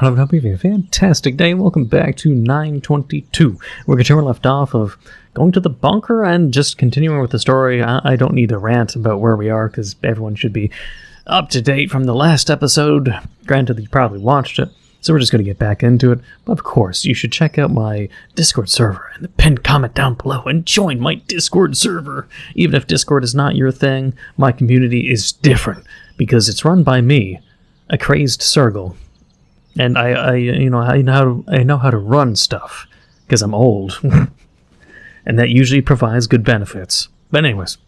everyone. I hope you're having a fantastic day. Welcome back to 922. We're going to left off of going to the bunker and just continuing with the story. I don't need to rant about where we are because everyone should be up to date from the last episode. Granted, you probably watched it, so we're just going to get back into it. But of course, you should check out my Discord server in the pinned comment down below and join my Discord server. Even if Discord is not your thing, my community is different because it's run by me, a crazed Sergal. And I know how to run stuff because I'm old, and that usually provides good benefits. But anyways,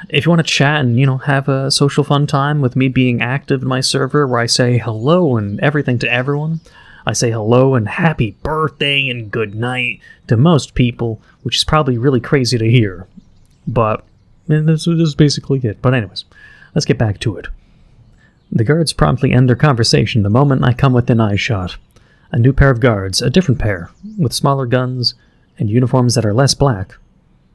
if you want to chat and have a social fun time with me being active in my server, where I say hello and everything to everyone, I say hello and happy birthday and good night to most people, which is probably really crazy to hear. But this is basically it. But anyways, let's get back to it. The guards promptly end their conversation the moment I come within eyeshot. A new pair of guards, a different pair, with smaller guns and uniforms that are less black.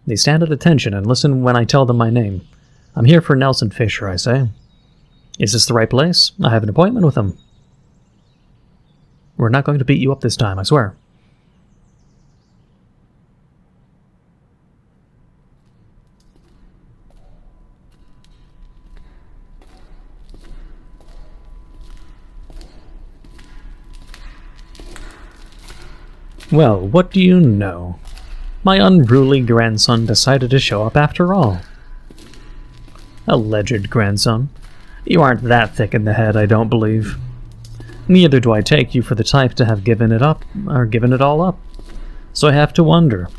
They stand at attention and listen when I tell them my name. I'm here for Nelson Fisher, I say. Is this the right place? I have an appointment with him. We're not going to beat you up this time, I swear. Well, what do you know? My unruly grandson decided to show up after all. Alleged grandson. You aren't that thick in the head, I don't believe. Neither do I take you for the type to have given it up, or given it all up. So I have to wonder.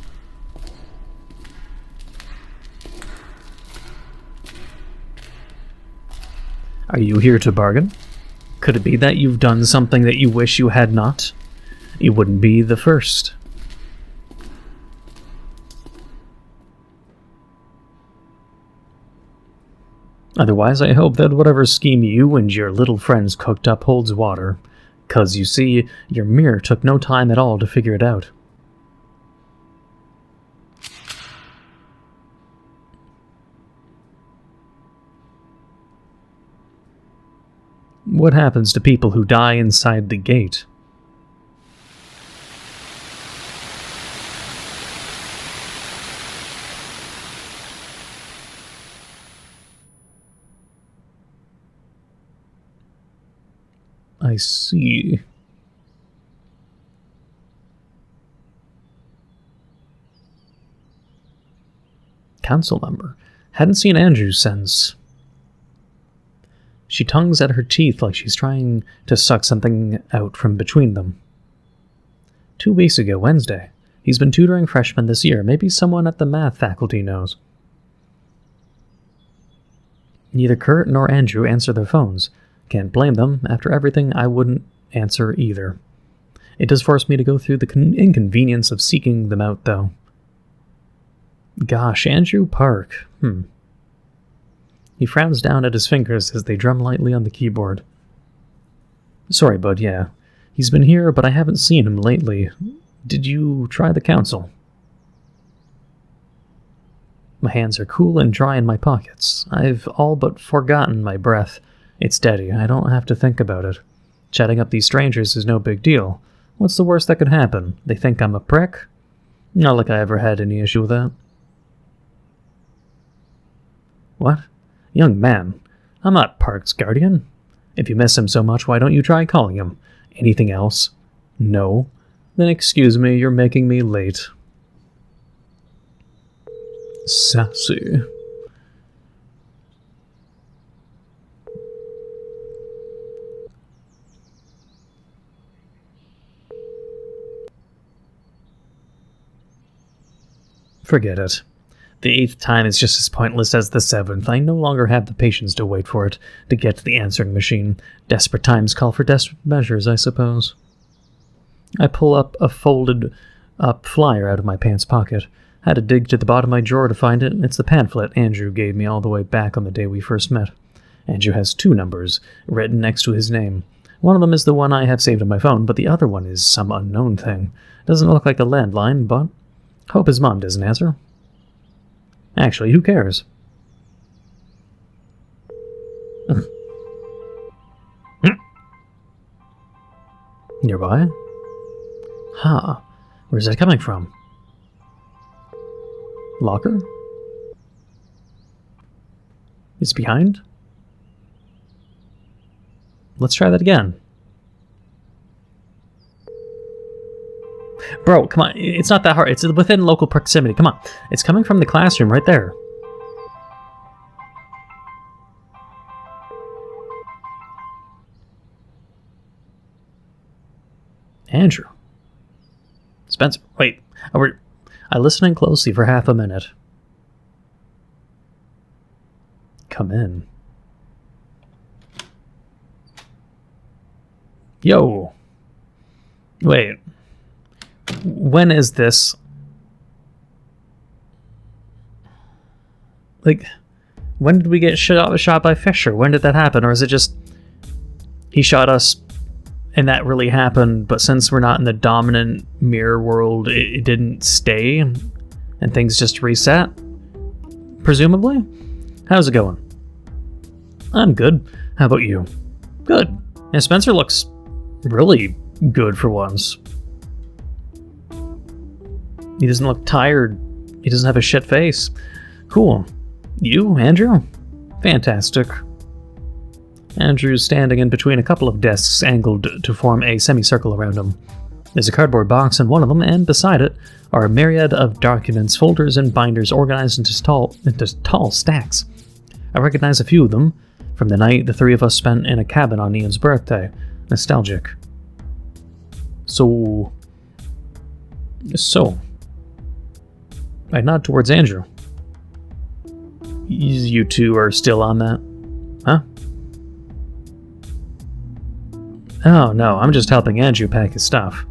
Are you here to bargain? Could it be that you've done something that you wish you had not? You wouldn't be the first. Otherwise, I hope that whatever scheme you and your little friends cooked up holds water, 'cause you see, your mirror took no time at all to figure it out. What happens to people who die inside the gate? I see. Council member. Hadn't seen Andrew since. She tongues at her teeth like she's trying to suck something out from between them. 2 weeks ago, Wednesday. He's been tutoring freshmen this year. Maybe someone at the math faculty knows. Neither Kurt nor Andrew answer their phones. Can't blame them. After everything, I wouldn't answer either. It does force me to go through the inconvenience of seeking them out, though. Gosh, Andrew Park. He frowns down at his fingers as they drum lightly on the keyboard. Sorry, bud, yeah. He's been here, but I haven't seen him lately. Did you try the council? My hands are cool and dry in my pockets. I've all but forgotten my breath. It's steady. I don't have to think about it. Chatting up these strangers is no big deal. What's the worst that could happen? They think I'm a prick? Not like I ever had any issue with that. What? Young man, I'm not Park's guardian. If you miss him so much, why don't you try calling him? Anything else? No? Then excuse me, you're making me late. Sassy. Forget it. The 8th time is just as pointless as the 7th. I no longer have the patience to wait for it, to get to the answering machine. Desperate times call for desperate measures, I suppose. I pull up a folded-up flyer out of my pants pocket. Had to dig to the bottom of my drawer to find it. It's the pamphlet Andrew gave me all the way back on the day we first met. Andrew has 2 numbers, written next to his name. One of them is the one I have saved on my phone, but the other one is some unknown thing. Doesn't look like a landline, but hope his mom doesn't answer. Actually, who cares? Nearby? Huh. Where's that coming from? Locker? It's behind? Let's try that again. Bro, come on. It's not that hard. It's within local proximity. Come on. It's coming from the classroom right there. Andrew. Spencer. Wait. I listened in closely for half a minute. Come in. Yo. Wait. When is this? Like, when did we get shot by Fisher? When did that happen? Or is it just he shot us and that really happened, but since we're not in the dominant mirror world, it didn't stay and things just reset? Presumably? How's it going? I'm good. How about you? Good. And Spencer looks really good for once. He doesn't look tired. He doesn't have a shit face. Cool. You, Andrew? Fantastic. Andrew's standing in between a couple of desks angled to form a semicircle around him. There's a cardboard box in one of them, and beside it are a myriad of documents, folders, and binders organized into tall stacks. I recognize a few of them from the night the three of us spent in a cabin on Ian's birthday. Nostalgic. So... I nod towards Andrew. You two are still on that? Huh? Oh, no, I'm just helping Andrew pack his stuff.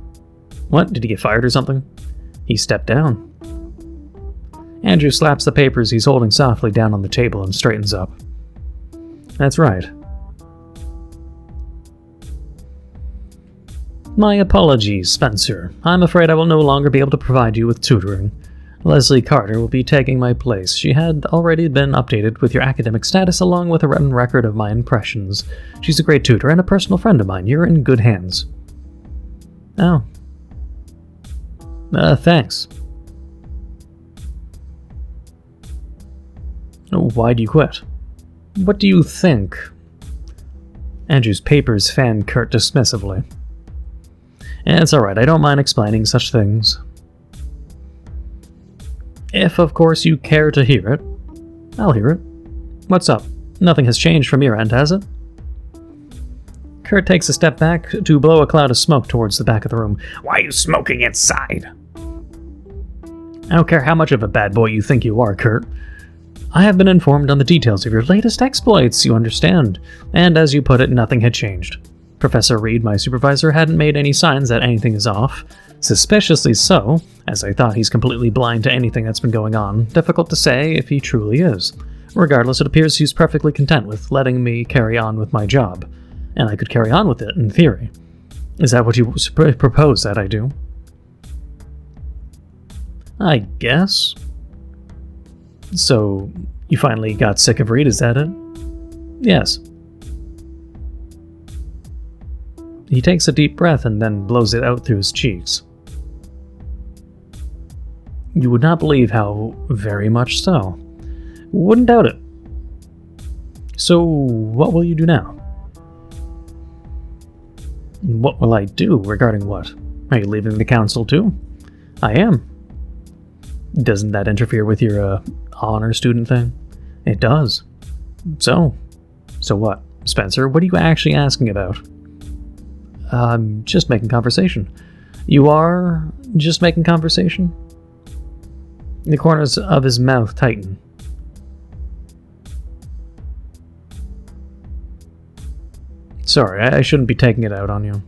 What, did he get fired or something? He stepped down. Andrew slaps the papers he's holding softly down on the table and straightens up. That's right. My apologies, Spencer. I'm afraid I will no longer be able to provide you with tutoring. Leslie Carter will be taking my place. She had already been updated with your academic status along with a written record of my impressions. She's a great tutor and a personal friend of mine. You're in good hands. Oh. Thanks. Why do you quit? What do you think? Andrew's papers fanned Kurt dismissively. It's alright, I don't mind explaining such things. If, of course, you care to hear it, I'll hear it. What's up? Nothing has changed from your end, has it? Kurt takes a step back to blow a cloud of smoke towards the back of the room. Why are you smoking inside? I don't care how much of a bad boy you think you are, Kurt. I have been informed on the details of your latest exploits, you understand. And as you put it, nothing had changed. Professor Reed, my supervisor, hadn't made any signs that anything is off. Suspiciously so, as I thought he's completely blind to anything that's been going on. Difficult to say if he truly is. Regardless, it appears he's perfectly content with letting me carry on with my job. And I could carry on with it, in theory. Is that what you propose that I do? I guess. So, you finally got sick of Reed, is that it? Yes. He takes a deep breath and then blows it out through his cheeks. You would not believe how very much so. Wouldn't doubt it. So, what will you do now? What will I do regarding what? Are you leaving the council too? I am. Doesn't that interfere with your, honor student thing? It does. So what? Spencer, what are you actually asking about? I'm just making conversation. You are just making conversation? The corners of his mouth tighten. Sorry, I shouldn't be taking it out on you.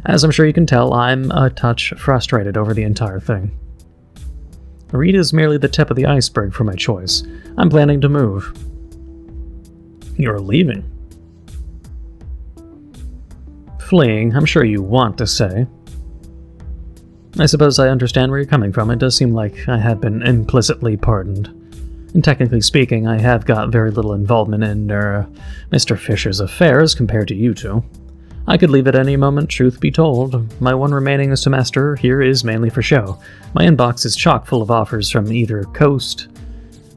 As I'm sure you can tell, I'm a touch frustrated over the entire thing. Reed is merely the tip of the iceberg for my choice. I'm planning to move. You're leaving? Fleeing, I'm sure you want to say. I suppose I understand where you're coming from. It does seem like I have been implicitly pardoned. And technically speaking, I have got very little involvement in, Mr. Fisher's affairs compared to you two. I could leave at any moment, truth be told. My one remaining semester here is mainly for show. My inbox is chock full of offers from either coast.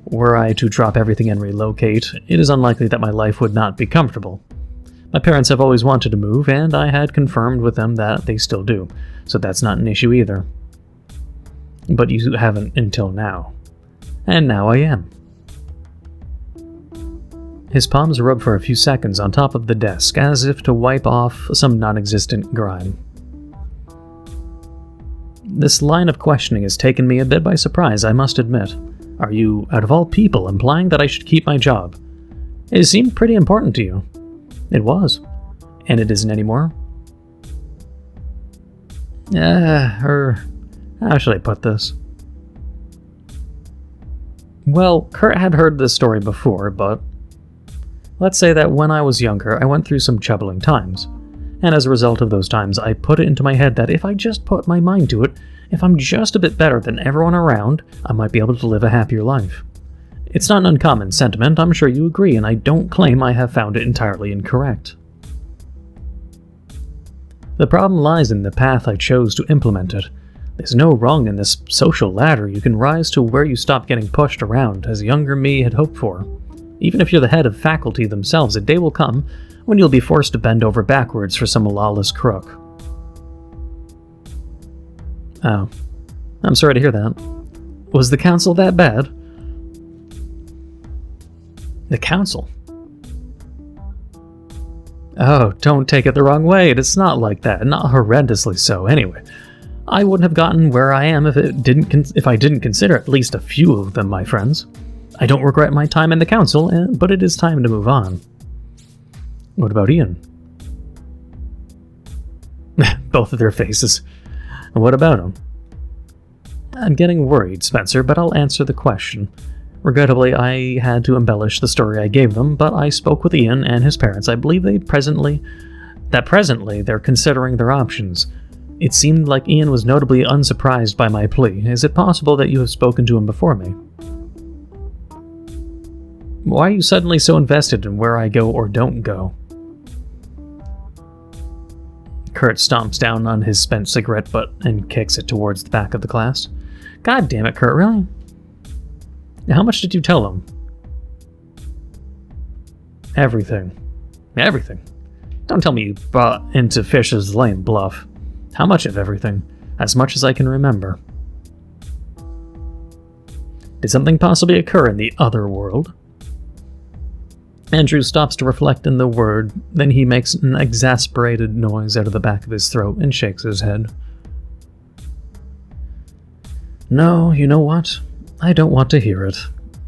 Were I to drop everything and relocate, it is unlikely that my life would not be comfortable. My parents have always wanted to move, and I had confirmed with them that they still do, so that's not an issue either. But you haven't until now. And now I am. His palms rubbed for a few seconds on top of the desk, as if to wipe off some non-existent grime. This line of questioning has taken me a bit by surprise, I must admit. Are you, out of all people, implying that I should keep my job? It seemed pretty important to you. It was. And it isn't anymore? How should I put this? Well, Kurt had heard this story before, but let's say that when I was younger, I went through some troubling times. And as a result of those times, I put it into my head that if I just put my mind to it, if I'm just a bit better than everyone around, I might be able to live a happier life. It's not an uncommon sentiment, I'm sure you agree, and I don't claim I have found it entirely incorrect. The problem lies in the path I chose to implement it. There's no rung in this social ladder you can rise to where you stop getting pushed around, as younger me had hoped for. Even if you're the head of faculty themselves, a day will come when you'll be forced to bend over backwards for some lawless crook. Oh. I'm sorry to hear that. Was the council that bad? The council? Oh, don't take it the wrong way. It's not like that. Not horrendously so, anyway. I wouldn't have gotten where I am if I didn't consider at least a few of them my friends. I don't regret my time in the council, but it is time to move on. What about Ian? Both of their faces. What about him? I'm getting worried, Spencer, but I'll answer the question. Regrettably, I had to embellish the story I gave them, but I spoke with Ian and his parents. I believe presently they're considering their options. It seemed like Ian was notably unsurprised by my plea. Is it possible that you have spoken to him before me? Why are you suddenly so invested in where I go or don't go? Kurt stomps down on his spent cigarette butt and kicks it towards the back of the class. God damn it, Kurt, really? How much did you tell him? Everything. Everything. Don't tell me you bought into Fisher's lame bluff. How much of everything? As much as I can remember. Did something possibly occur in the other world? Andrew stops to reflect in the word, then he makes an exasperated noise out of the back of his throat and shakes his head. No, you know what? I don't want to hear it.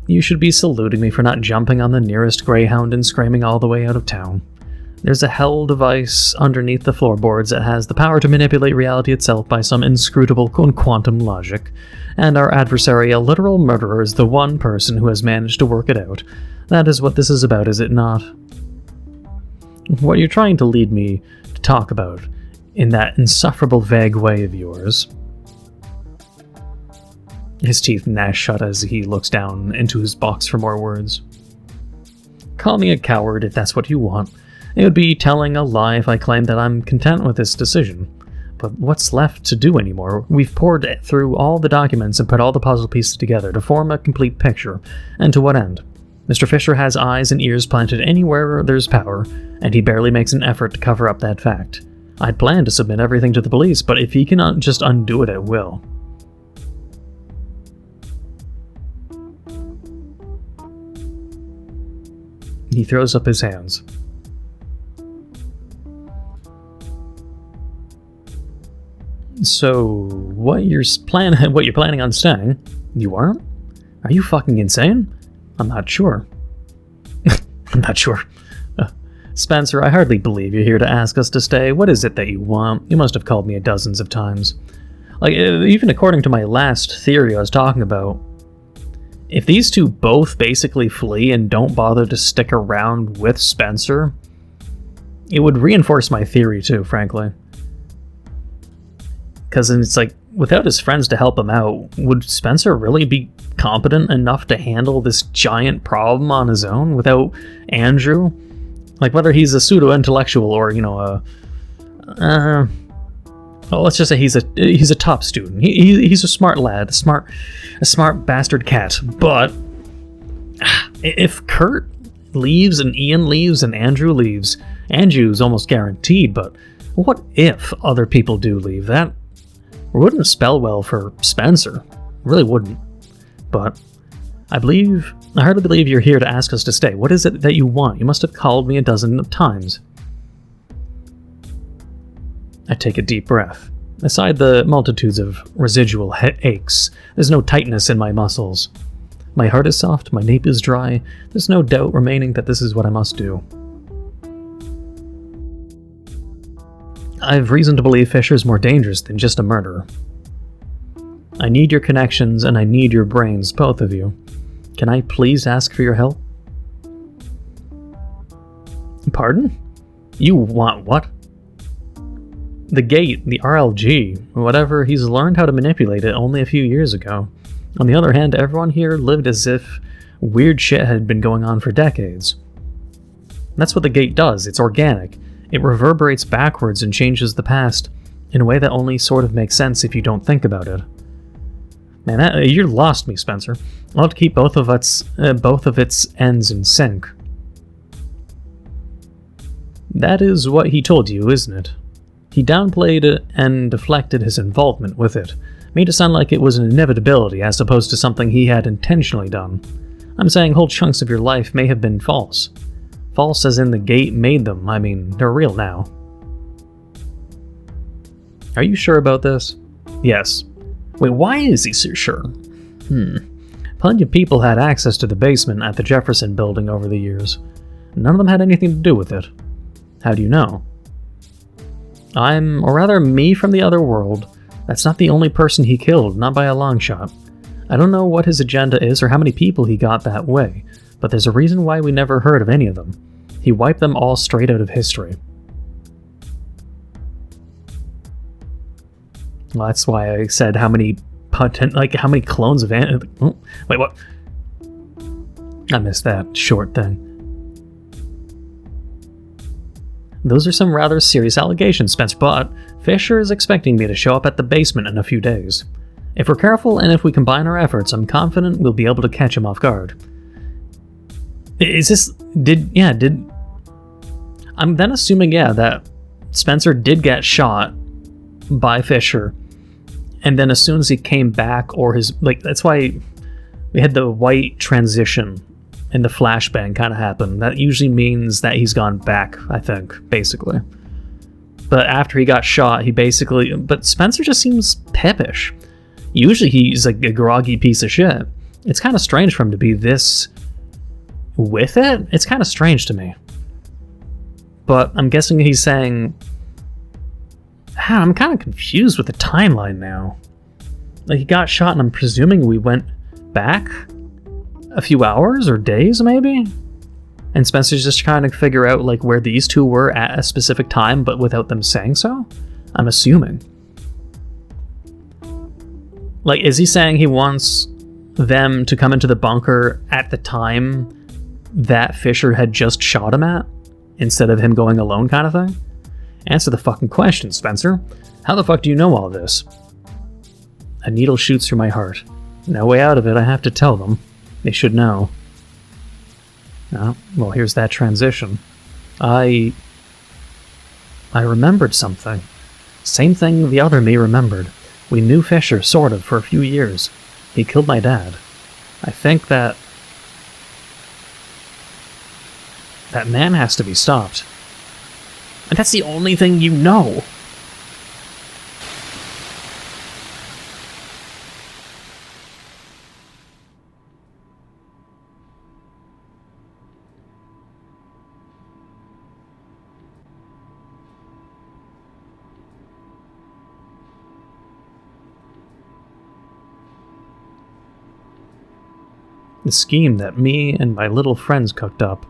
You should be saluting me for not jumping on the nearest greyhound and screaming all the way out of town. There's a hell device underneath the floorboards that has the power to manipulate reality itself by some inscrutable quantum logic, and our adversary, a literal murderer, is the one person who has managed to work it out. That is what this is about, is it not? What you're trying to lead me to talk about, in that insufferable vague way of yours. His teeth gnash shut as he looks down into his box for more words. Call me a coward if that's what you want. It would be telling a lie if I claimed that I'm content with this decision. But what's left to do anymore? We've poured through all the documents and put all the puzzle pieces together to form a complete picture. And to what end? Mr. Fisher has eyes and ears planted anywhere there's power, and he barely makes an effort to cover up that fact. I'd planned to submit everything to the police, but if he can just undo it at will. He throws up his hands. So, what you're planning on saying? You aren't? Are you fucking insane? I'm not sure. I'm not sure. Spencer, I hardly believe you're here to ask us to stay. What is it that you want? You must have called me dozens of times. Like, even according to my last theory I was talking about, if these two both basically flee and don't bother to stick around with Spencer, it would reinforce my theory too, frankly. Because it's like, without his friends to help him out, would Spencer really be competent enough to handle this giant problem on his own without Andrew? Like, whether he's a pseudo-intellectual or, well, let's just say he's a top student. He's a smart lad, a smart bastard cat. But if Kurt leaves and Ian leaves and Andrew leaves, Andrew's almost guaranteed. But what if other people do leave? That wouldn't spell well for Spencer. It really wouldn't. But I hardly believe you're here to ask us to stay. What is it that you want? You must have called me a dozen times. I take a deep breath. Aside the multitudes of residual aches, there's no tightness in my muscles. My heart is soft, my nape is dry. There's no doubt remaining that this is what I must do. I've reason to believe Fisher's more dangerous than just a murderer. I need your connections and I need your brains, both of you. Can I please ask for your help? Pardon? You want what? The gate, the RLG, whatever, he's learned how to manipulate it only a few years ago. On the other hand, everyone here lived as if weird shit had been going on for decades. That's what the gate does, it's organic. It reverberates backwards and changes the past in a way that only sort of makes sense if you don't think about it. Man, you lost me, Spencer. I'll have to keep both of its ends in sync. That is what he told you, isn't it? He downplayed it and deflected his involvement with it, made it sound like it was an inevitability as opposed to something he had intentionally done. I'm saying whole chunks of your life may have been false. False as in the gate made them. I mean, they're real now. Are you sure about this? Yes. Wait, why is he so sure? Plenty of people had access to the basement at the Jefferson building over the years. None of them had anything to do with it. How do you know? Or rather me from the other world. That's not the only person he killed, not by a long shot. I don't know what his agenda is or how many people he got that way, but there's a reason why we never heard of any of them. He wiped them all straight out of history. Well, that's why I said how many clones of oh, wait, what? I missed that short thing. Those are some rather serious allegations, Spencer, but Fisher is expecting me to show up at the basement in a few days. If we're careful and if we combine our efforts, I'm confident we'll be able to catch him off guard. I'm then assuming, that Spencer did get shot by Fisher, and then as soon as he came back, that's why we had the white transition and the flashbang kind of happened. That usually means that he's gone back, I think, basically. But after he got shot, but Spencer just seems pippish. Usually he's like a groggy piece of shit. It's kind of strange for him to be this with it. It's kind of strange to me. But I'm guessing he's saying... I'm kind of confused with the timeline now. Like, he got shot and I'm presuming we went back a few hours or days, maybe? And Spencer's just trying to figure out, like, where these two were at a specific time, but without them saying so? I'm assuming. Like, is he saying he wants them to come into the bunker at the time that Fisher had just shot him at, instead of him going alone kind of thing? Answer the fucking question, Spencer. How the fuck do you know all this? A needle shoots through my heart. No way out of it, I have to tell them. They should know. Well, here's that transition. I remembered something. Same thing the other me remembered. We knew Fisher, sort of, for a few years. He killed my dad. I think that man has to be stopped. And that's the only thing you know. The scheme that me and my little friends cooked up.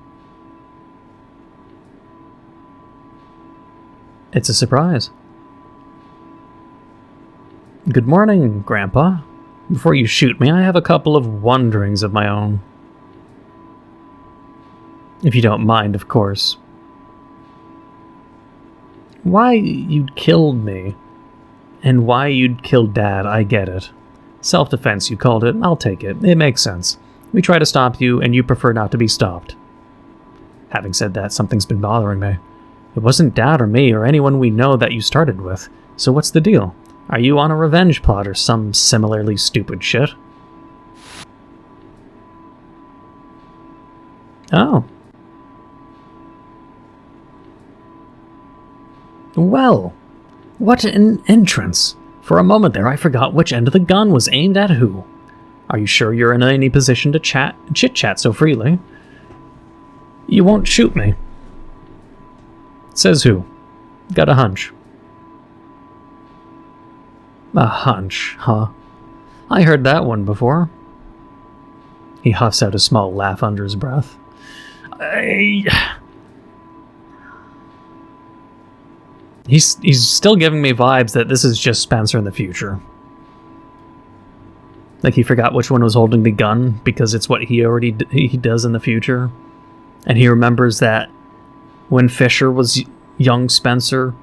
It's a surprise. Good morning, Grandpa. Before you shoot me, I have a couple of wonderings of my own. If you don't mind, of course. Why you'd killed me, and why you'd killed Dad, I get it. Self-defense, you called it. I'll take it. It makes sense. We try to stop you, and you prefer not to be stopped. Having said that, something's been bothering me. It wasn't Dad or me or anyone we know that you started with, so what's the deal? Are you on a revenge plot or some similarly stupid shit? Oh. Well, what an entrance. For a moment there I forgot which end of the gun was aimed at who. Are you sure you're in any position to chit-chat so freely? You won't shoot me. Says who? Got a hunch. A hunch, huh? I heard that one before. He huffs out a small laugh under his breath. He's still giving me vibes that this is just Spencer in the future. Like he forgot which one was holding the gun because it's what he does in the future. And he remembers that when Fisher was young Spencer,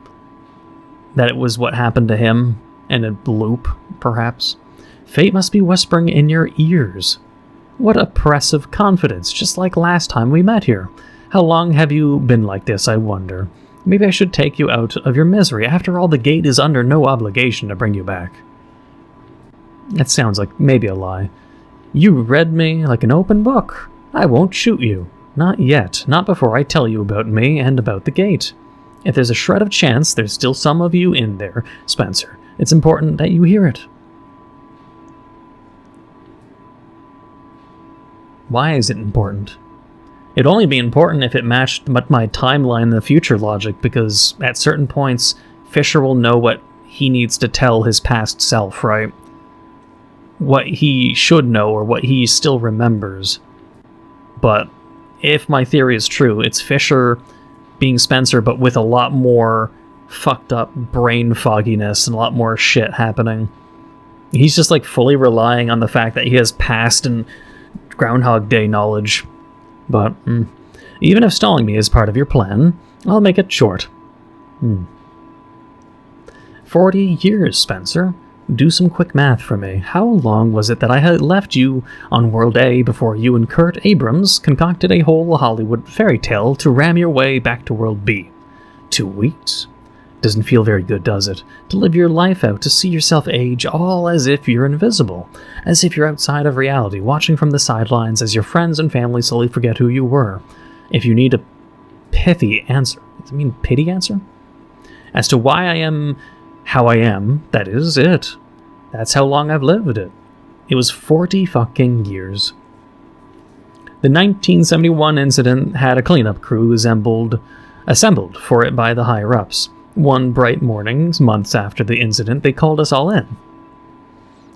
that it was what happened to him in a loop, perhaps. Fate must be whispering in your ears. What oppressive confidence, just like last time we met here. How long have you been like this, I wonder? Maybe I should take you out of your misery. After all, the gate is under no obligation to bring you back. That sounds like maybe a lie. You read me like an open book. I won't shoot you. Not yet. Not before I tell you about me and about the gate. If there's a shred of chance, there's still some of you in there, Spencer. It's important that you hear it. Why is it important? It'd only be important if it matched my timeline in the future logic, because at certain points, Fisher will know what he needs to tell his past self, right? What he should know or what he still remembers. But if my theory is true, it's Fisher being Spencer, but with a lot more fucked up brain fogginess and a lot more shit happening. He's just like fully relying on the fact that he has past and Groundhog Day knowledge. But even if stalling me is part of your plan, I'll make it short. 40 years, Spencer. Do some quick math for me. How long was it that I had left you on World A before you and Kurt Abrams concocted a whole Hollywood fairy tale to ram your way back to World B? 2 weeks? Doesn't feel very good, does it? To live your life out, to see yourself age, all as if you're invisible. As if you're outside of reality, watching from the sidelines as your friends and family slowly forget who you were. If you need a pithy answer, does it mean pity answer? As to why I am how I am, that is it. That's how long I've lived it. It was 40 fucking years. The 1971 incident had a cleanup crew assembled for it by the higher-ups. One bright morning, months after the incident, they called us all in.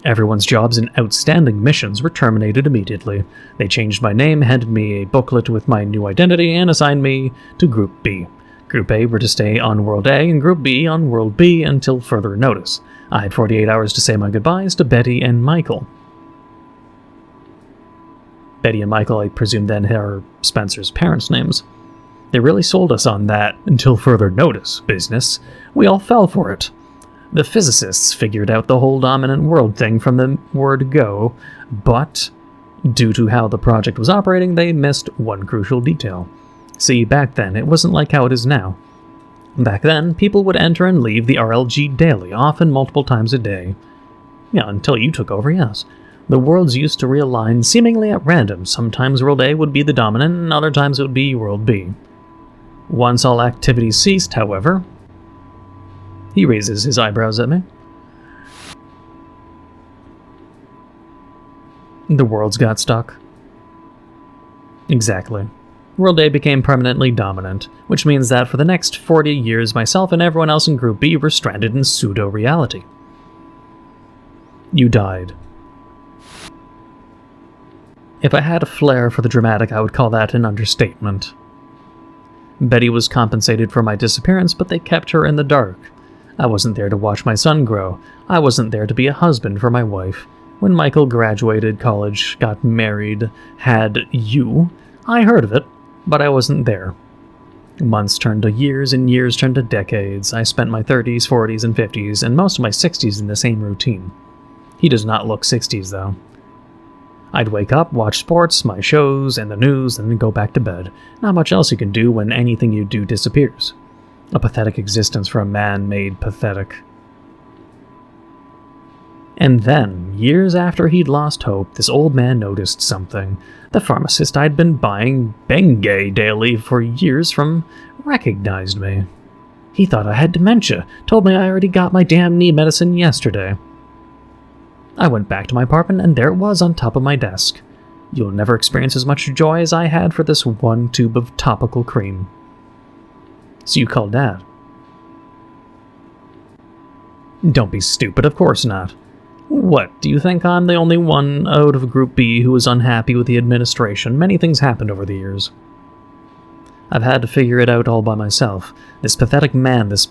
Everyone's jobs and outstanding missions were terminated immediately. They changed my name, handed me a booklet with my new identity, and assigned me to Group B. Group A were to stay on World A, and Group B on World B until further notice. I had 48 hours to say my goodbyes to Betty and Michael. Betty and Michael, I presume then, are Spencer's parents' names. They really sold us on that until further notice business. We all fell for it. The physicists figured out the whole dominant world thing from the word go, but due to how the project was operating, they missed one crucial detail. See, back then, it wasn't like how it is now. Back then, people would enter and leave the RLG daily, often multiple times a day. Yeah, until you took over, yes. The worlds used to realign seemingly at random. Sometimes World A would be the dominant, and other times it would be World B. Once all activity ceased, however... He raises his eyebrows at me. The worlds got stuck. Exactly. World A became permanently dominant, which means that for the next 40 years myself and everyone else in Group B were stranded in pseudo-reality. You died. If I had a flair for the dramatic, I would call that an understatement. Betty was compensated for my disappearance, but they kept her in the dark. I wasn't there to watch my son grow. I wasn't there to be a husband for my wife. When Michael graduated college, got married, had you, I heard of it, but I wasn't there. Months turned to years, and years turned to decades. I spent my 30s, 40s, and 50s, and most of my 60s in the same routine. He does not look 60s, though. I'd wake up, watch sports, my shows, and the news, and then go back to bed. Not much else you can do when anything you do disappears. A pathetic existence for a man made pathetic. And then, years after he'd lost hope, this old man noticed something. The pharmacist I'd been buying Bengay daily for years from recognized me. He thought I had dementia, told me I already got my damn knee medicine yesterday. I went back to my apartment, and there it was on top of my desk. You'll never experience as much joy as I had for this one tube of topical cream. So you called Dad? Don't be stupid, of course not. What, do you think I'm the only one out of Group B who was unhappy with the administration? Many things happened over the years. I've had to figure it out all by myself. This pathetic man with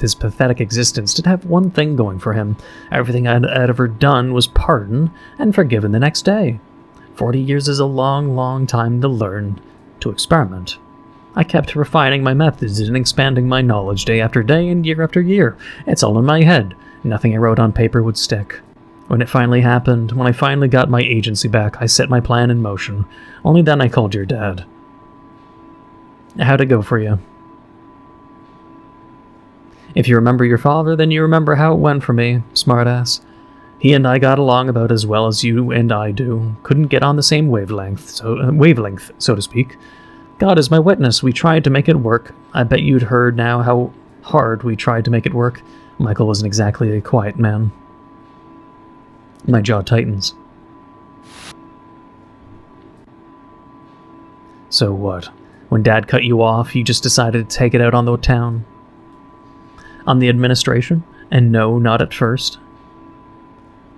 his pathetic existence did have one thing going for him. Everything I'd ever done was pardoned and forgiven the next day. 40 years is a long, long time to learn, to experiment. I kept refining my methods and expanding my knowledge day after day and year after year. It's all in my head. Nothing I wrote on paper would stick. When it finally happened, when I finally got my agency back, I set my plan in motion. Only then I called your dad. How'd it go for you? If you remember your father, then you remember how it went for me, smartass. He and I got along about as well as you and I do. Couldn't get on the same wavelength, so to speak. God is my witness, we tried to make it work. I bet you'd heard now how hard we tried to make it work. Michael wasn't exactly a quiet man. My jaw tightens. So what? When Dad cut you off, you just decided to take it out on the town? On the administration? And no, not at first.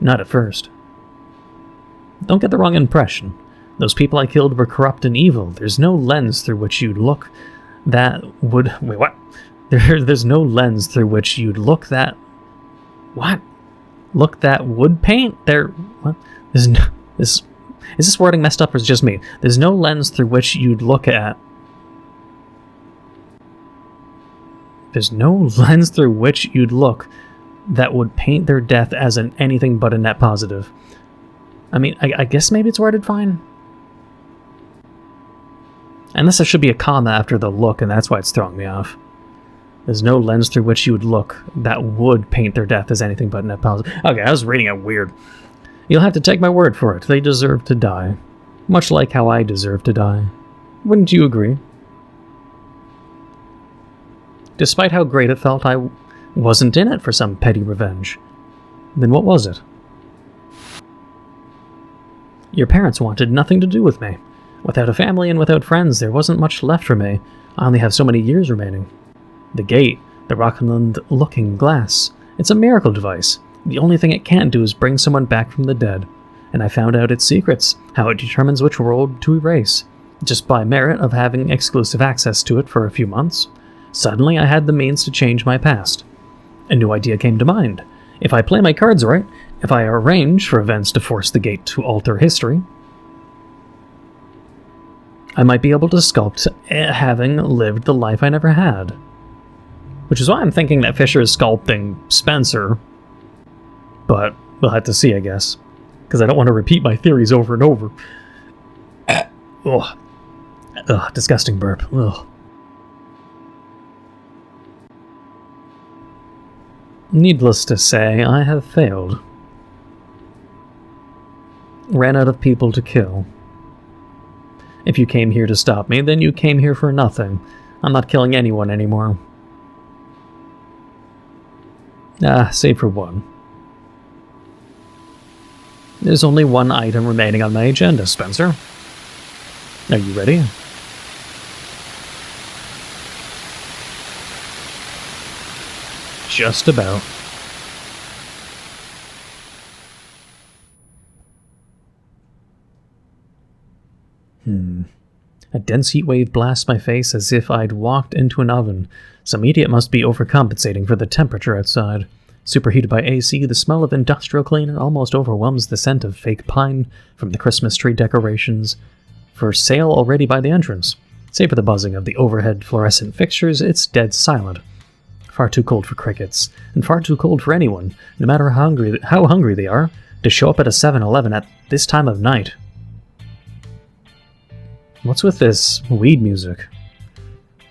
Not at first. Don't get the wrong impression. Those people I killed were corrupt and evil. There's no lens through which you'd look that would... Wait, what? There's no lens through which you'd look that... What? Look that would paint? There... What? Is this wording messed up or is it just me? There's no lens through which you'd look at... There's no lens through which you'd look that would paint their death as anything but a net positive. I mean, I guess maybe it's worded fine. Unless there should be a comma after the look, and that's why it's throwing me off. There's no lens through which you would look that would paint their death as anything but net positive. Okay, I was reading it weird. You'll have to take my word for it. They deserve to die. Much like how I deserve to die. Wouldn't you agree? Despite how great it felt, I wasn't in it for some petty revenge. Then what was it? Your parents wanted nothing to do with me. Without a family and without friends, there wasn't much left for me. I only have so many years remaining. The gate, the Rockland-looking glass, it's a miracle device. The only thing it can't do is bring someone back from the dead. And I found out its secrets, how it determines which world to erase. Just by merit of having exclusive access to it for a few months. Suddenly I had the means to change my past. A new idea came to mind. If I play my cards right, if I arrange for events to force the gate to alter history, I might be able to sculpt having lived the life I never had. Which is why I'm thinking that Fisher is sculpting Spencer. But we'll have to see, I guess. Because I don't want to repeat my theories over and over. Ugh. Ugh, disgusting burp. Ugh. Needless to say, I have failed. Ran out of people to kill. If you came here to stop me, then you came here for nothing. I'm not killing anyone anymore. Save for one. There's only one item remaining on my agenda, Spencer. Are you ready? Just about. A dense heat wave blasts my face as if I'd walked into an oven. Some idiot must be overcompensating for the temperature outside. Superheated by AC, the smell of industrial cleaner almost overwhelms the scent of fake pine from the Christmas tree decorations for sale already by the entrance. Save for the buzzing of the overhead fluorescent fixtures, it's dead silent. Far too cold for crickets, and far too cold for anyone, no matter how hungry they are, to show up at a 7-Eleven at this time of night. What's with this weed music?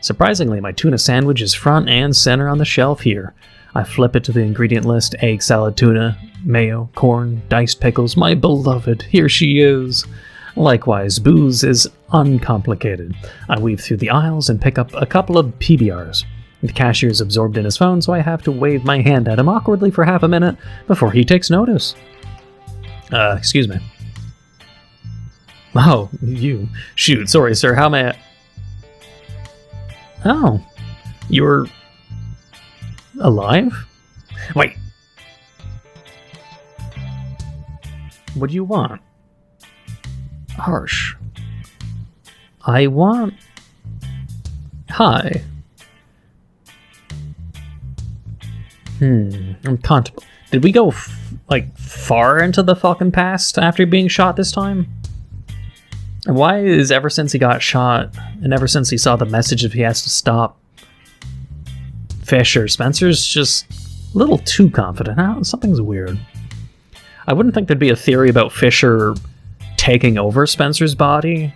Surprisingly, my tuna sandwich is front and center on the shelf here. I flip it to the ingredient list: egg salad tuna, mayo, corn, diced pickles. My beloved, here she is. Likewise, booze is uncomplicated. I weave through the aisles and pick up a couple of PBRs. The cashier is absorbed in his phone, so I have to wave my hand at him awkwardly for half a minute before he takes notice. Excuse me. Oh, you. Shoot, sorry, sir, how may I... Oh, you're... alive? Wait. What do you want? Harsh. I want... Hi. I'm contemplating. Did we go, far into the fucking past after being shot this time? And why is ever since he got shot, and ever since he saw the message if he has to stop Fisher, Spencer's just a little too confident. Something's weird. I wouldn't think there'd be a theory about Fisher taking over Spencer's body,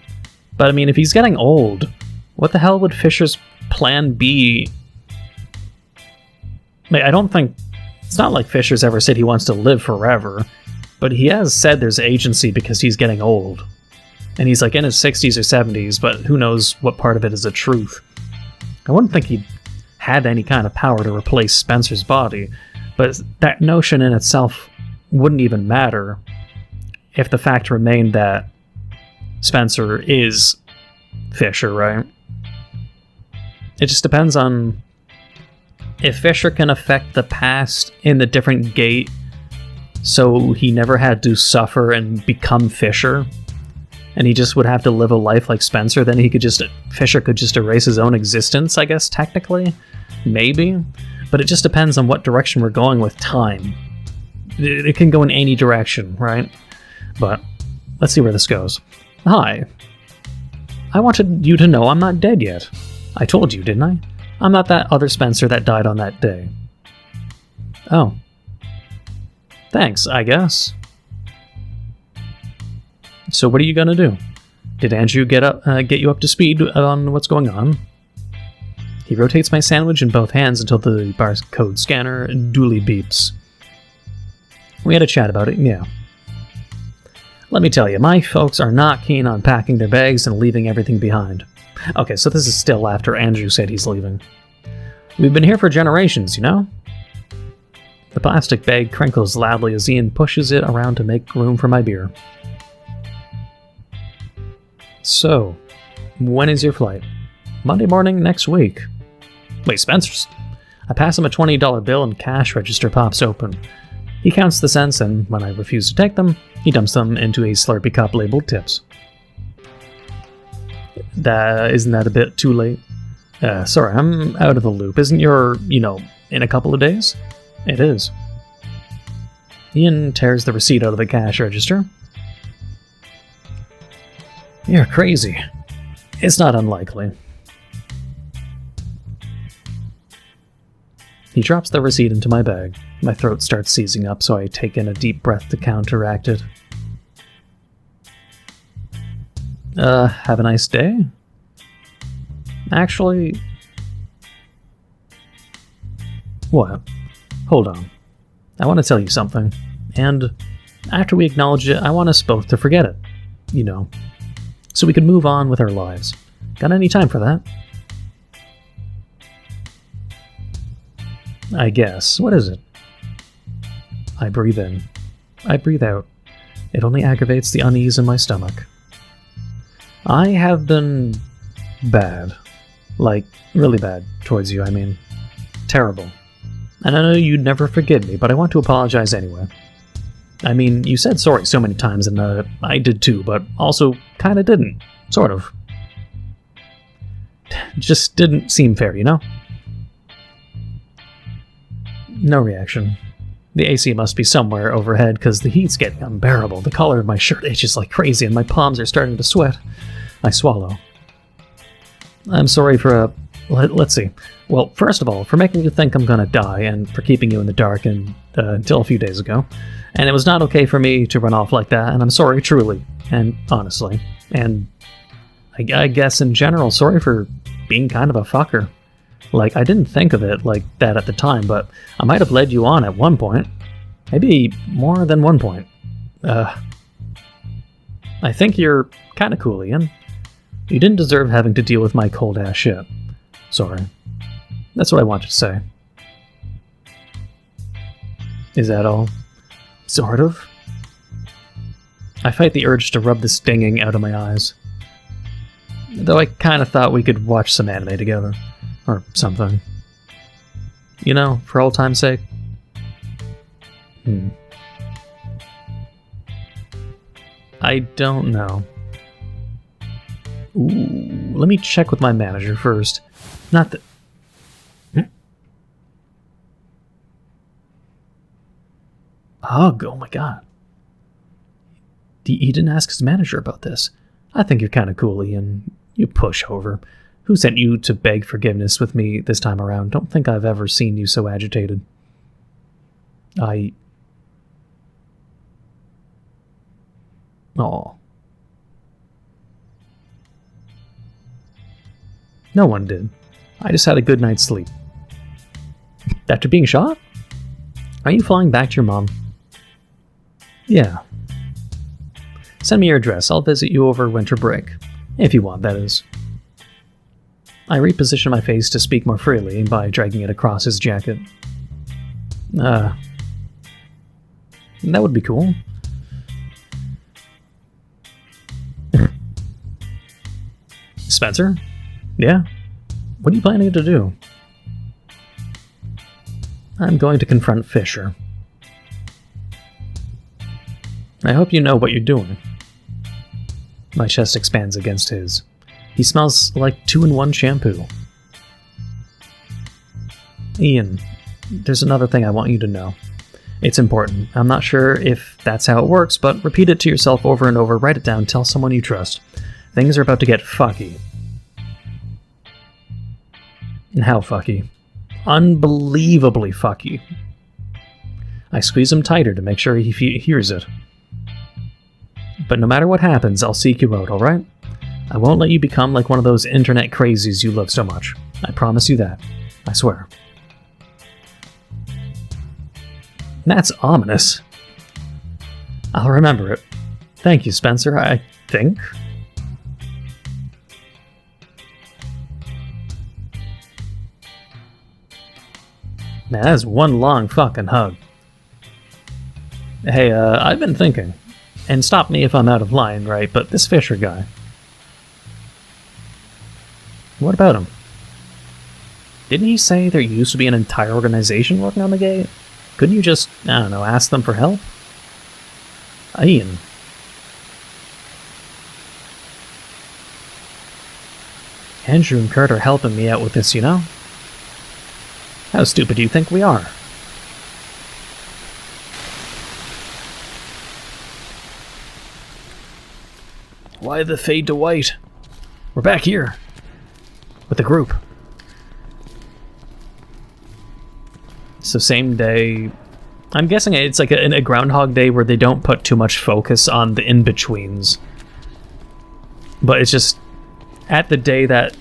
but I mean, if he's getting old, what the hell would Fisher's plan be? I don't think... It's not like Fisher's ever said he wants to live forever, but he has said there's agency because he's getting old. And he's in his 60s or 70s, but who knows what part of it is the truth. I wouldn't think he had any kind of power to replace Spencer's body, but that notion in itself wouldn't even matter if the fact remained that Spencer is Fisher, right? It just depends on if Fisher can affect the past in the different gate so he never had to suffer and become Fisher, and he just would have to live a life like Spencer, then Fisher could just erase his own existence, I guess, technically. Maybe. But it just depends on what direction we're going with time. It can go in any direction, right? But let's see where this goes. Hi. I wanted you to know I'm not dead yet. I told you, didn't I? I'm not that other Spencer that died on that day. Oh. Thanks, I guess. So what are you gonna do? Did Andrew get you up to speed on what's going on? He rotates my sandwich in both hands until the barcode scanner duly beeps. We had a chat about it, yeah. Let me tell you, my folks are not keen on packing their bags and leaving everything behind. Okay, so this is still after Andrew said he's leaving. We've been here for generations, you know? The plastic bag crinkles loudly as Ian pushes it around to make room for my beer. So, when is your flight? Monday morning next week. Wait, Spencer's? I pass him a $20 bill and cash register pops open. He counts the cents, and when I refuse to take them, he dumps them into a Slurpee cup labeled tips. Isn't that a bit too late? Sorry, I'm out of the loop. Isn't your, in a couple of days? It is. Ian tears the receipt out of the cash register. You're crazy. It's not unlikely. He drops the receipt into my bag. My throat starts seizing up, so I take in a deep breath to counteract it. Have a nice day? Actually... What? Hold on. I want to tell you something. And after we acknowledge it, I want us both to forget it. So we can move on with our lives. Got any time for that? I guess. What is it? I breathe in. I breathe out. It only aggravates the unease in my stomach. I have been bad. Really bad towards you, I mean. Terrible. And I know you'd never forgive me, but I want to apologize anyway. I mean, you said sorry so many times, and I did too, but also kinda didn't. Sort of. Just didn't seem fair, you know? No reaction. The AC must be somewhere overhead, because the heat's getting unbearable. The collar of my shirt itches like crazy, and my palms are starting to sweat. I swallow. I'm sorry for let's see. Well, first of all, for making you think I'm gonna die, and for keeping you in the dark until a few days ago. And it was not okay for me to run off like that, and I'm sorry, truly, and honestly. And I guess in general, sorry for being kind of a fucker. Like, I didn't think of it like that at the time, but I might have led you on at one point. Maybe more than one point. I think you're kinda cool, Ian. You didn't deserve having to deal with my cold-ass shit. Sorry. That's what I wanted to say. Is that all? Sort of. I fight the urge to rub the stinging out of my eyes. Though I kinda thought we could watch some anime together. Or something. You know, for old time's sake. I don't know. Ooh, let me check with my manager first. Not that... Ugh, oh my god. He didn't ask his manager about this. I think you're kinda cool, Ian. You pushover. Who sent you to beg forgiveness with me this time around? Don't think I've ever seen you so agitated. Aw. No one did. I just had a good night's sleep. After being shot? Are you flying back to your mom? Yeah. Send me your address. I'll visit you over winter break. If you want, that is. I reposition my face to speak more freely by dragging it across his jacket. That would be cool. Spencer? Yeah? What are you planning to do? I'm going to confront Fisher. I hope you know what you're doing. My chest expands against his. He smells like 2-in-1 shampoo. Ian, there's another thing I want you to know. It's important. I'm not sure if that's how it works, but repeat it to yourself over and over, write it down, tell someone you trust. Things are about to get fucky. And how fucky? Unbelievably fucky. I squeeze him tighter to make sure he hears it. But no matter what happens, I'll seek you out, alright? I won't let you become like one of those internet crazies you love so much. I promise you that. I swear. That's ominous. I'll remember it. Thank you, Spencer, I think. Man, that is one long fucking hug. Hey, I've been thinking. And stop me if I'm out of line, right? But this Fisher guy. What about him? Didn't he say there used to be an entire organization working on the gate? Couldn't you just, I don't know, ask them for help? Ian. Andrew and Kurt are helping me out with this, you know? How stupid do you think we are? Why the fade to white? We're back here. With the group. So same day... I'm guessing it's like a Groundhog Day where they don't put too much focus on the in-betweens. But it's just... At the day that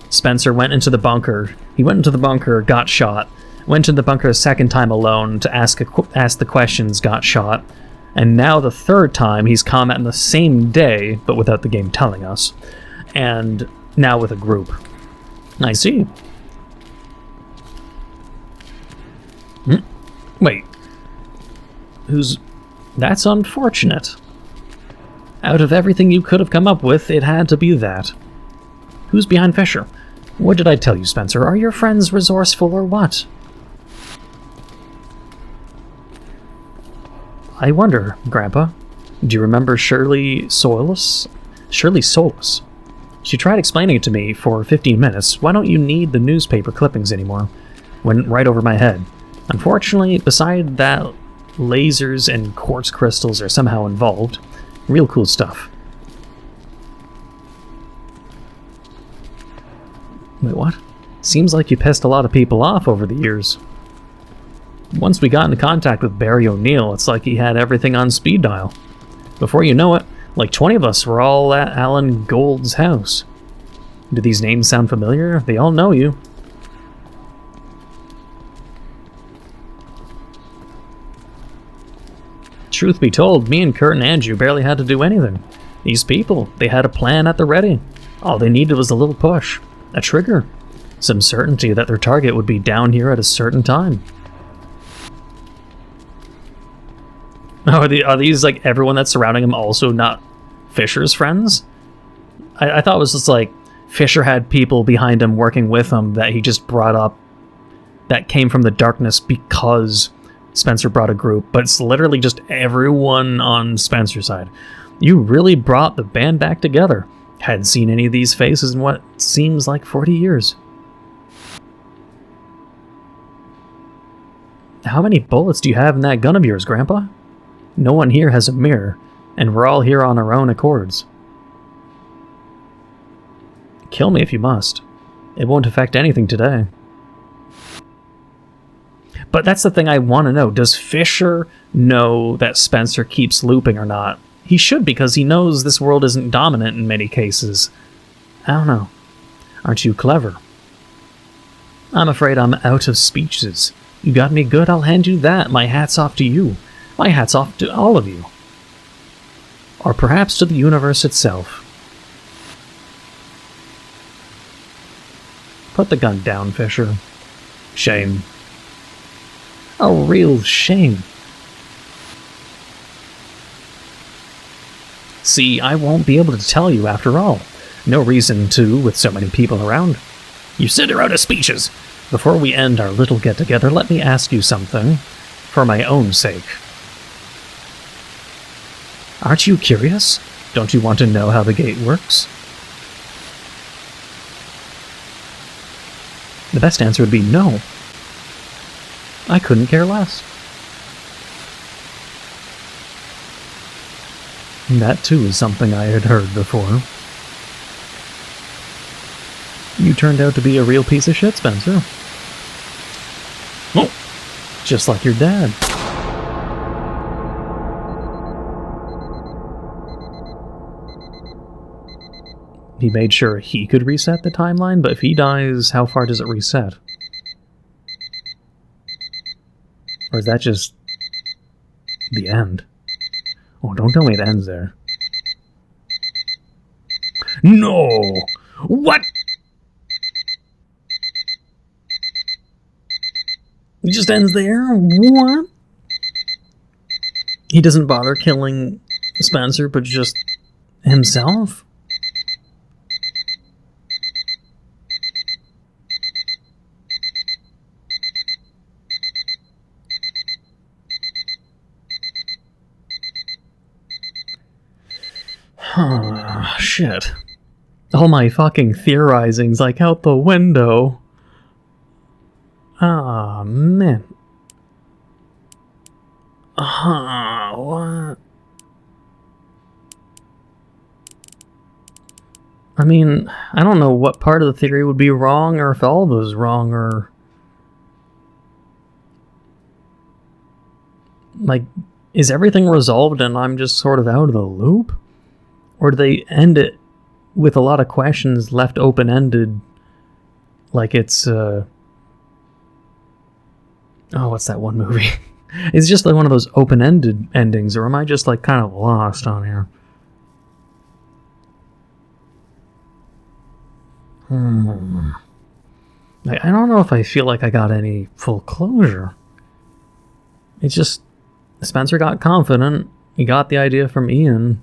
Spencer went into the bunker, he went into the bunker, got shot, went into the bunker a second time alone to ask the questions, got shot, and now the third time he's come on the same day, but without the game telling us, and now with a group. I see. Wait. That's unfortunate. Out of everything you could have come up with, it had to be that. Who's behind Fisher? What did I tell you, Spencer? Are your friends resourceful or what? I wonder, Grandpa. Do you remember Shirley Solus? Shirley Solus. She tried explaining it to me for 15 minutes. Why don't you need the newspaper clippings anymore? Went right over my head. Unfortunately, beside that, lasers and quartz crystals are somehow involved. Real cool stuff. Wait, what? Seems like you pissed a lot of people off over the years. Once we got into contact with Barry O'Neill, it's like he had everything on speed dial. Before you know it, like 20 of us were all at Alan Gold's house. Do these names sound familiar? They all know you. Truth be told, me and Kurt and Andrew barely had to do anything. These people, they had a plan at the ready. All they needed was a little push, a trigger, some certainty that their target would be down here at a certain time. Are these like everyone that's surrounding him also not Fisher's friends? I thought it was just like Fisher had people behind him working with him that he just brought up that came from the darkness because Spencer brought a group, but it's literally just everyone on Spencer's side. You really brought the band back together. Hadn't seen any of these faces in what seems like 40 years. How many bullets do you have in that gun of yours, Grandpa? No one here has a mirror, and we're all here on our own accords. Kill me if you must. It won't affect anything today. But that's the thing I want to know. Does Fisher know that Spencer keeps looping or not? He should, because he knows this world isn't dominant in many cases. I don't know. Aren't you clever? I'm afraid I'm out of speeches. You got me good, I'll hand you that. My hat's off to you. My hat's off to all of you. Or perhaps to the universe itself. Put the gun down, Fisher. Shame. A real shame. See, I won't be able to tell you after all. No reason to, with so many people around. You sit her out of speeches. Before we end our little get-together, let me ask you something, for my own sake. Aren't you curious? Don't you want to know how the gate works? The best answer would be no. I couldn't care less. And that too is something I had heard before. You turned out to be a real piece of shit, Spencer. Oh, just like your dad. He made sure he could reset the timeline, but if he dies, how far does it reset? Or is that just the end? Oh, don't tell me it ends there. No! What? It just ends there? What? He doesn't bother killing Spencer, but just himself? Shit. All my fucking theorizing's like out the window. Ah, man. What? I mean, I don't know what part of the theory would be wrong, or if all of it was wrong, or... like, is everything resolved and I'm just sort of out of the loop? Or do they end it with a lot of questions left open-ended, like it's, oh, what's that one movie? It's just like one of those open-ended endings, or am I just like kind of lost on here? I don't know if I feel like I got any full closure. It's just, Spencer got confident, he got the idea from Ian,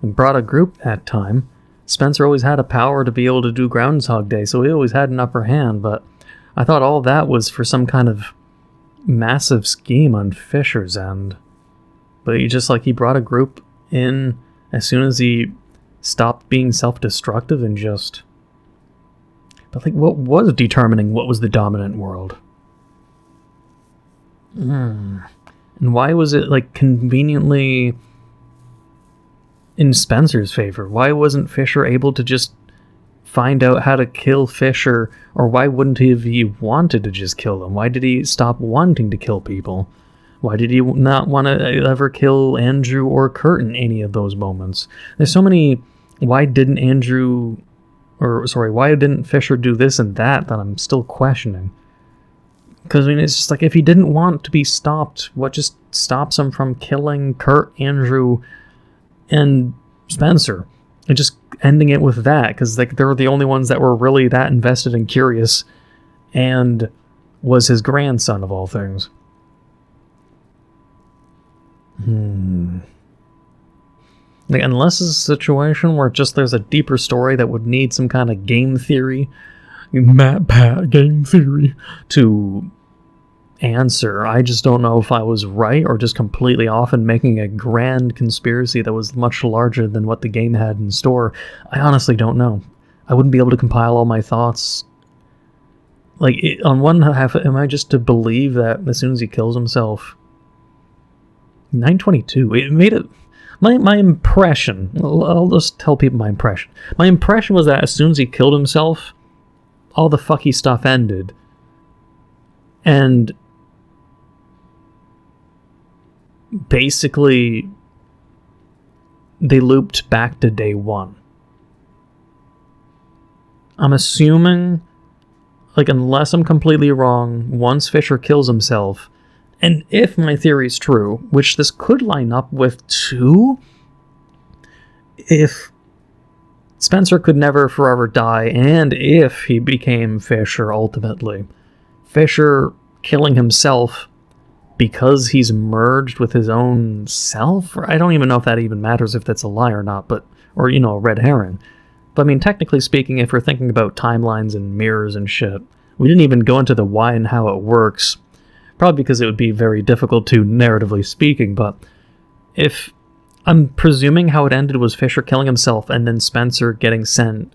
and brought a group that time. Spencer always had a power to be able to do Groundhog Day, so he always had an upper hand, but I thought all that was for some kind of massive scheme on Fisher's end. But he brought a group in as soon as he stopped being self-destructive and just... But like, what was determining what was the dominant world? And why was it like conveniently in Spencer's favor? Why wasn't Fisher able to just find out how to kill Fisher, or why wouldn't he have he wanted to just kill them? Why did he stop wanting to kill people? Why did he not want to ever kill Andrew or Kurt in any of those moments? There's so many, why didn't Fisher do this and that I'm still questioning. Because, I mean, it's just like, if he didn't want to be stopped, what just stops him from killing Kurt, Andrew, and Spencer? And just ending it with that, because like, they were the only ones that were really that invested and curious, and was his grandson of all things. Like, unless it's a situation where just there's a deeper story that would need some kind of game theory, game theory, to answer. I just don't know if I was right or just completely off and making a grand conspiracy that was much larger than what the game had in store. I honestly don't know. I wouldn't be able to compile all my thoughts. Like, on one half, am I just to believe that as soon as he kills himself... 922, it made it... My impression, I'll just tell people my impression. My impression was that as soon as he killed himself, all the fucky stuff ended. And basically, they looped back to day one. I'm assuming, like, unless I'm completely wrong, once Fisher kills himself, and if my theory is true, which this could line up with too, if Spencer could never forever die, and if he became Fisher ultimately, Fisher killing himself because he's merged with his own self? I don't even know if that even matters, if that's a lie or not, but, or, you know, a red herring. But I mean, technically speaking, if we're thinking about timelines and mirrors and shit, we didn't even go into the why and how it works. Probably because it would be very difficult to, narratively speaking, but if I'm presuming how it ended was Fisher killing himself and then Spencer getting sent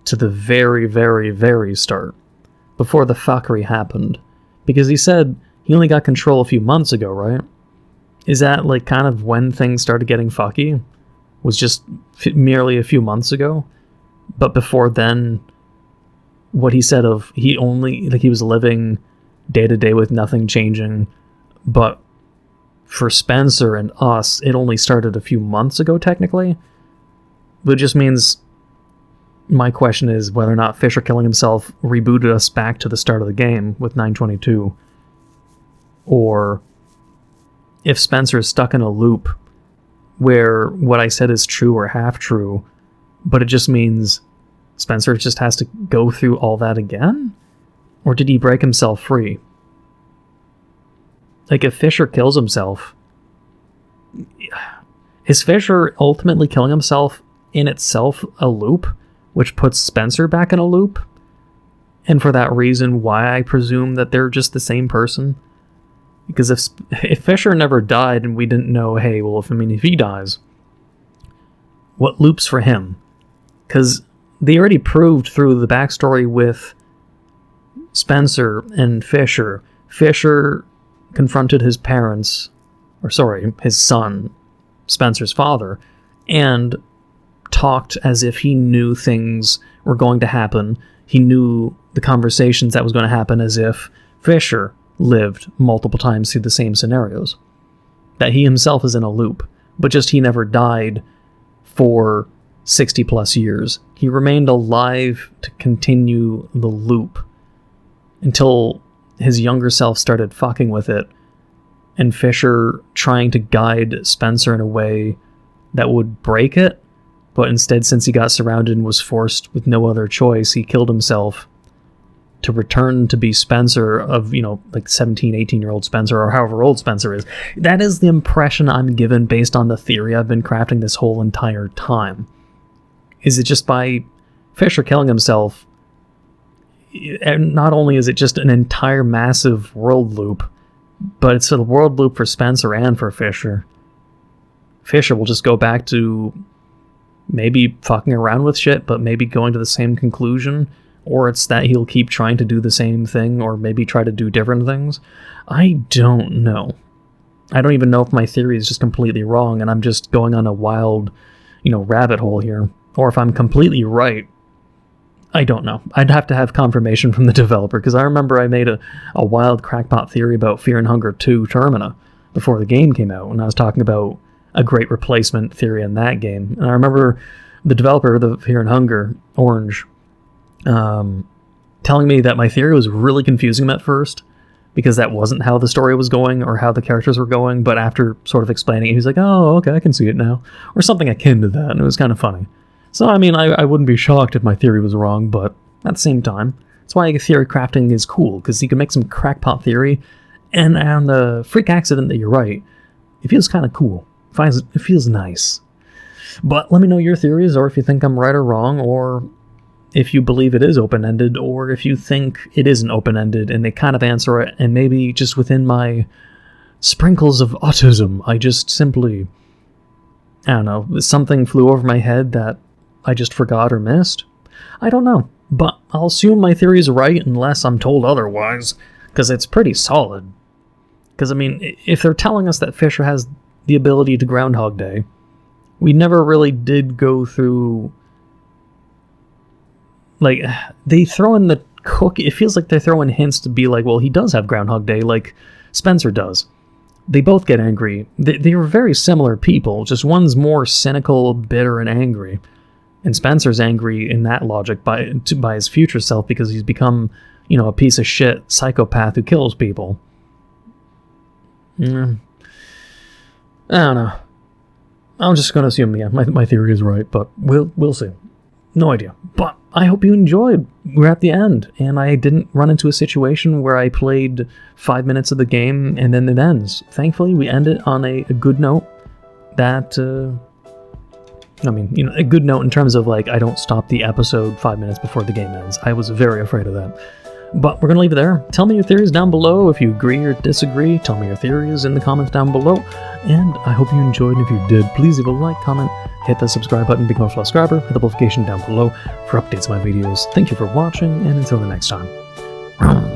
to the very, very, very start, before the fuckery happened. Because he said he only got control a few months ago, right? Is that, like, kind of when things started getting fucky? Was just merely a few months ago? But before then, what he said of he only, like, he was living day to day with nothing changing, but for Spencer and us, it only started a few months ago, technically. Which just means, my question is whether or not Fisher killing himself rebooted us back to the start of the game with 922, or if Spencer is stuck in a loop where what I said is true or half true, but it just means Spencer just has to go through all that again? Or did he break himself free? Like, if Fisher kills himself, is Fisher ultimately killing himself in itself a loop, which puts Spencer back in a loop? And for that reason, why I presume that they're just the same person? Because if Fisher never died and we didn't know, hey, well, if he dies, what loops for him? Because they already proved through the backstory with Spencer and Fisher. Fisher confronted his parents, his son, Spencer's father, and talked as if he knew things were going to happen. He knew the conversations that was going to happen as if Fisher lived multiple times through the same scenarios. That he himself is in a loop, but just he never died for 60 plus years. He remained alive to continue the loop until his younger self started fucking with it, and Fisher trying to guide Spencer in a way that would break it, but instead, since he got surrounded and was forced with no other choice, he killed himself to return to be Spencer of, like 17, 18-year-old Spencer, or however old Spencer is. That is the impression I'm given based on the theory I've been crafting this whole entire time. Is it just by Fisher killing himself, and not only is it just an entire massive world loop, but it's a world loop for Spencer and for Fisher. Fisher will just go back to maybe fucking around with shit, but maybe going to the same conclusion, or it's that he'll keep trying to do the same thing, or maybe try to do different things. I don't know. I don't even know if my theory is just completely wrong, and I'm just going on a wild, rabbit hole here, or if I'm completely right. I don't know. I'd have to have confirmation from the developer, because I remember I made a wild crackpot theory about Fear and Hunger 2 Termina before the game came out, and I was talking about a great replacement theory in that game. And I remember the developer of the Fear and Hunger, Orange, telling me that my theory was really confusing him at first, because that wasn't how the story was going or how the characters were going, but after sort of explaining it, he was like, oh, okay, I can see it now. Or something akin to that, and it was kind of funny. So, I mean, I wouldn't be shocked if my theory was wrong, but at the same time, that's why theory crafting is cool, because you can make some crackpot theory, and on the freak accident that you're right, it feels kind of cool. It feels nice. But let me know your theories, or if you think I'm right or wrong, or if you believe it is open-ended, or if you think it isn't open-ended and they kind of answer it, and maybe just within my sprinkles of autism, I just simply, I don't know, something flew over my head that I just forgot or missed. I don't know, but I'll assume my theory is right unless I'm told otherwise, because it's pretty solid. Because, I mean, if they're telling us that Fisher has the ability to Groundhog Day, we never really did go through... Like, they throw in the cookie... It feels like they're throwing hints to be like, well, he does have Groundhog Day, like Spencer does. They both get angry. They are very similar people, just one's more cynical, bitter, and angry. And Spencer's angry in that logic by his future self, because he's become, you know, a piece of shit psychopath who kills people. I don't know. I'm just going to assume, yeah, my theory is right, but we'll see. No idea. But I hope you enjoyed. We're at the end, and I didn't run into a situation where I played 5 minutes of the game and then it ends. Thankfully, we ended on a good note that, I mean, you know, a good note in terms of, like, I don't stop the episode 5 minutes before the game ends. I was very afraid of that. But we're going to leave it there. Tell me your theories down below if you agree or disagree. Tell me your theories in the comments down below. And I hope you enjoyed, and if you did, please leave a like, comment, hit the subscribe button, become a fellow subscriber, hit the notification down below for updates on my videos. Thank you for watching, and until the next time.